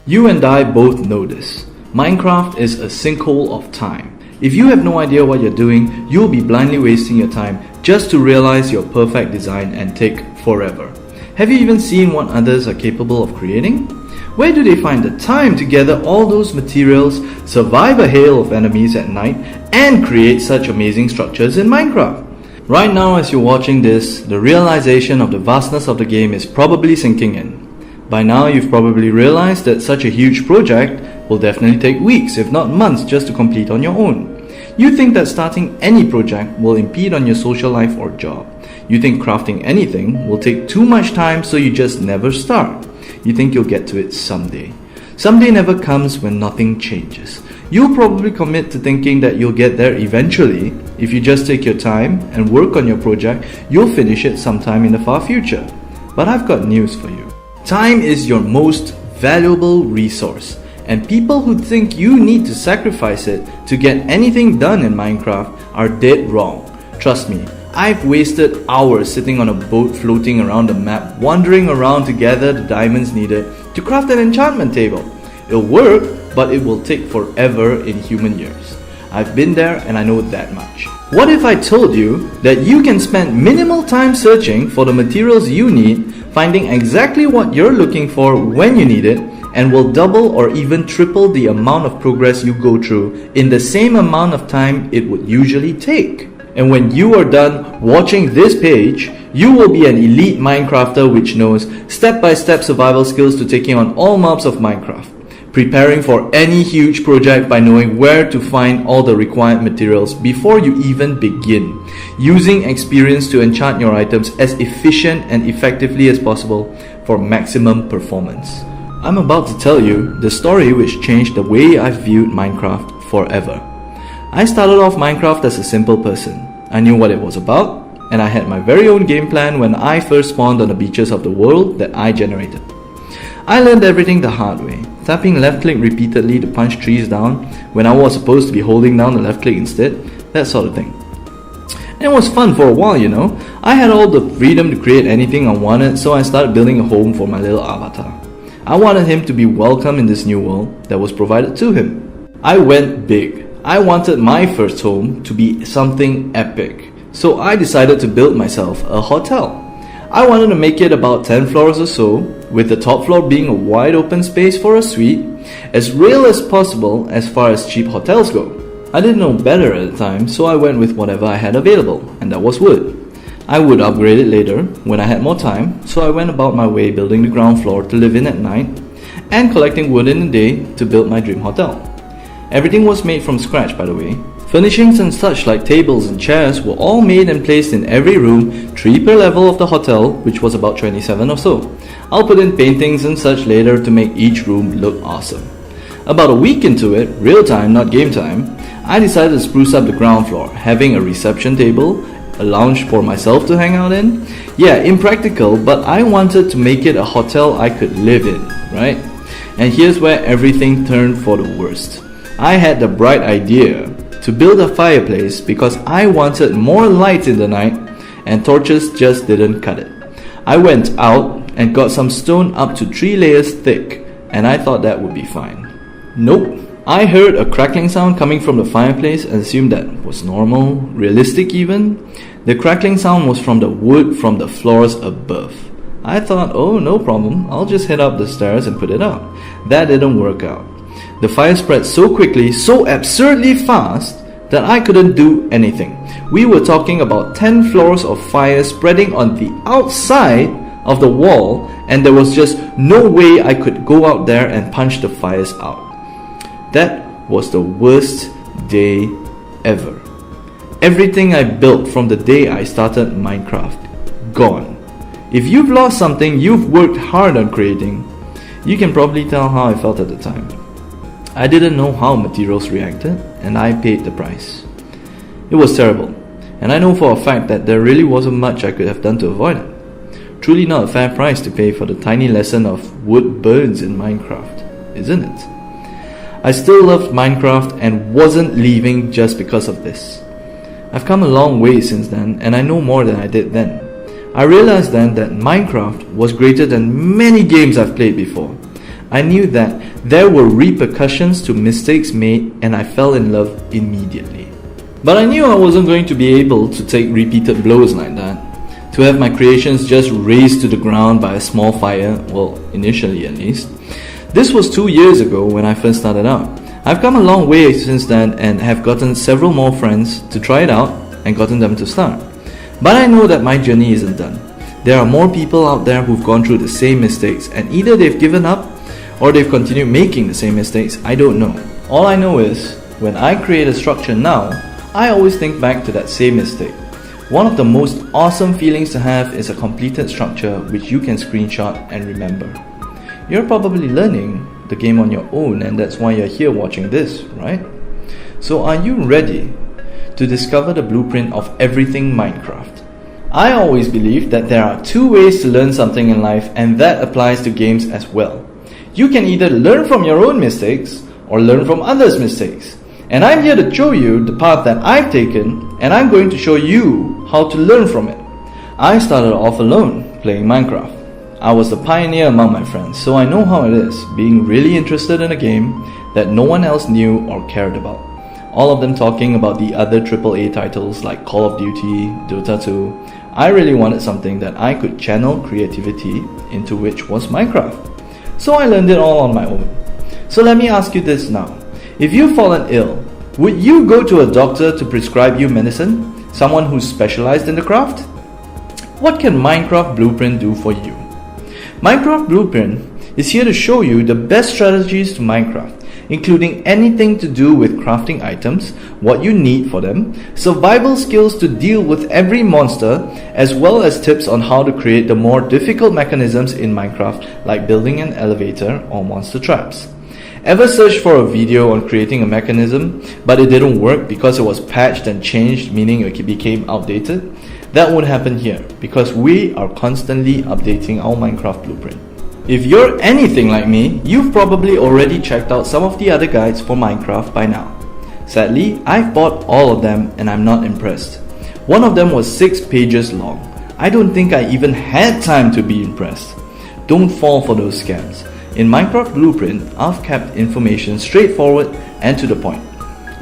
You and I both know this. Minecraft is a sinkhole of time. If you have no idea what you're doing, you'll be blindly wasting your time just to realize your perfect design and take forever. Have you even seen what others are capable of creating? Where do they find the time to gather all those materials, survive a hail of enemies at night, and create such amazing structures in Minecraft? Right now, as you're watching this, the realization of the vastness of the game is probably sinking in. By now, you've probably realized that such a huge project will definitely take weeks, if not months, just to complete on your own. You think that starting any project will impede on your social life or job. You think crafting anything will take too much time, so you just never start. You think you'll get to it someday. Someday never comes when nothing changes. You'll probably commit to thinking that you'll get there eventually. If you just take your time and work on your project, you'll finish it sometime in the far future. But I've got news for you. Time is your most valuable resource, and people who think you need to sacrifice it to get anything done in Minecraft are dead wrong. Trust me, I've wasted hours sitting on a boat floating around the map, wandering around to gather the diamonds needed to craft an enchantment table. It'll work, but it will take forever in human years. I've been there and I know that much. What if I told you that you can spend minimal time searching for the materials you need, finding exactly what you're looking for when you need it, and will double or even triple the amount of progress you go through in the same amount of time it would usually take? And when you are done watching this page, you will be an elite Minecrafter which knows step-by-step survival skills to taking on all mobs of Minecraft, preparing for any huge project by knowing where to find all the required materials before you even begin, using experience to enchant your items as efficient and effectively as possible for maximum performance. I'm about to tell you the story which changed the way I've viewed Minecraft forever. I started off Minecraft as a simple person. I knew what it was about, and I had my very own game plan when I first spawned on the beaches of the world that I generated. I learned everything the hard way, tapping left click repeatedly to punch trees down when I was supposed to be holding down the left click instead, that sort of thing. And it was fun for a while, you know. I had all the freedom to create anything I wanted, so I started building a home for my little avatar. I wanted him to be welcome in this new world that was provided to him. I went big. I wanted my first home to be something epic, so I decided to build myself a hotel. I wanted to make it about 10 floors or so, with the top floor being a wide open space for a suite, as real as possible as far as cheap hotels go. I didn't know better at the time, so I went with whatever I had available, and that was wood. I would upgrade it later when I had more time, so I went about my way building the ground floor to live in at night, and collecting wood in the day to build my dream hotel. Everything was made from scratch, by the way. Furnishings and such like tables and chairs were all made and placed in every room, 3 per level of the hotel, which was about 27 or so. I'll put in paintings and such later to make each room look awesome. About a week into it, real time, not game time, I decided to spruce up the ground floor, having a reception table, a lounge for myself to hang out in. Yeah, impractical, but I wanted to make it a hotel I could live in, right? And here's where everything turned for the worst. I had the bright idea to build a fireplace because I wanted more light in the night, and torches just didn't cut it. I went out and got some stone up to 3 layers thick, and I thought that would be fine. Nope. I heard a crackling sound coming from the fireplace and assumed that was normal, realistic even. The crackling sound was from the wood from the floors above. I thought, oh, no problem, I'll just head up the stairs and put it out. That didn't work out. The fire spread so quickly, so absurdly fast, that I couldn't do anything. We were talking about 10 floors of fire spreading on the outside of the wall, and there was just no way I could go out there and punch the fires out. That was the worst day ever. Everything I built from the day I started Minecraft, gone. If you've lost something you've worked hard on creating, you can probably tell how I felt at the time. I didn't know how materials reacted, and I paid the price. It was terrible, and I know for a fact that there really wasn't much I could have done to avoid it. Truly not a fair price to pay for the tiny lesson of wood burns in Minecraft, isn't it? I still loved Minecraft and wasn't leaving just because of this. I've come a long way since then, and I know more than I did then. I realized then that Minecraft was greater than many games I've played before. I knew that there were repercussions to mistakes made, and I fell in love immediately. But I knew I wasn't going to be able to take repeated blows like that. To have my creations just razed to the ground by a small fire, well, initially at least. This was 2 years ago when I first started out. I've come a long way since then and have gotten several more friends to try it out and gotten them to start. But I know that my journey isn't done. There are more people out there who've gone through the same mistakes, and either they've given up or they've continued making the same mistakes. I don't know. All I know is, when I create a structure now, I always think back to that same mistake. One of the most awesome feelings to have is a completed structure which you can screenshot and remember. You're probably learning the game on your own, and that's why you're here watching this, right? So are you ready to discover the blueprint of everything Minecraft? I always believe that there are two ways to learn something in life, and that applies to games as well. You can either learn from your own mistakes or learn from others' mistakes. And I'm here to show you the path that I've taken, and I'm going to show you how to learn from it. I started off alone playing Minecraft. I was the pioneer among my friends, so I know how it is being really interested in a game that no one else knew or cared about. All of them talking about the other AAA titles like Call of Duty, Dota 2. I really wanted something that I could channel creativity into, which was Minecraft. So I learned it all on my own. So let me ask you this now. If you've fallen ill, would you go to a doctor to prescribe you medicine? Someone who's specialized in the craft? What can Minecraft Blueprint do for you? Minecraft Blueprint is here to show you the best strategies to Minecraft, including anything to do with crafting items, what you need for them, survival skills to deal with every monster, as well as tips on how to create the more difficult mechanisms in Minecraft, like building an elevator or monster traps. Ever searched for a video on creating a mechanism, but it didn't work because it was patched and changed, meaning it became outdated? That won't happen here, because we are constantly updating our Minecraft blueprint. If you're anything like me, you've probably already checked out some of the other guides for Minecraft by now. Sadly, I've bought all of them and I'm not impressed. One of them was 6 pages long. I don't think I even had time to be impressed. Don't fall for those scams. In Minecraft Blueprint, I've kept information straightforward and to the point.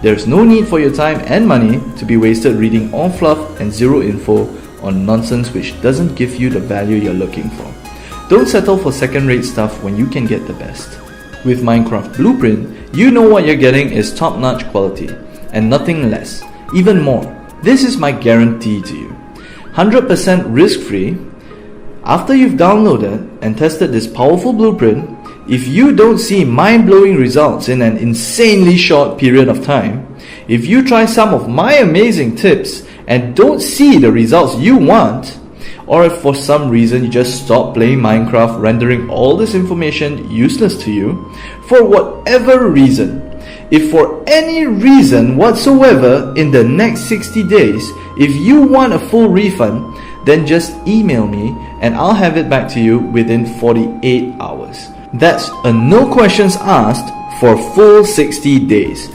There's no need for your time and money to be wasted reading all fluff and zero info on nonsense which doesn't give you the value you're looking for. Don't settle for second-rate stuff when you can get the best. With Minecraft Blueprint, you know what you're getting is top-notch quality and nothing less. Even more, this is my guarantee to you. 100% risk-free. After you've downloaded and tested this powerful blueprint, if you don't see mind-blowing results in an insanely short period of time, if you try some of my amazing tips and don't see the results you want, or if for some reason you just stop playing Minecraft, rendering all this information useless to you, for whatever reason, if for any reason whatsoever in the next 60 days, if you want a full refund, then just email me and I'll have it back to you within 48 hours. That's a no questions asked for full 60 days.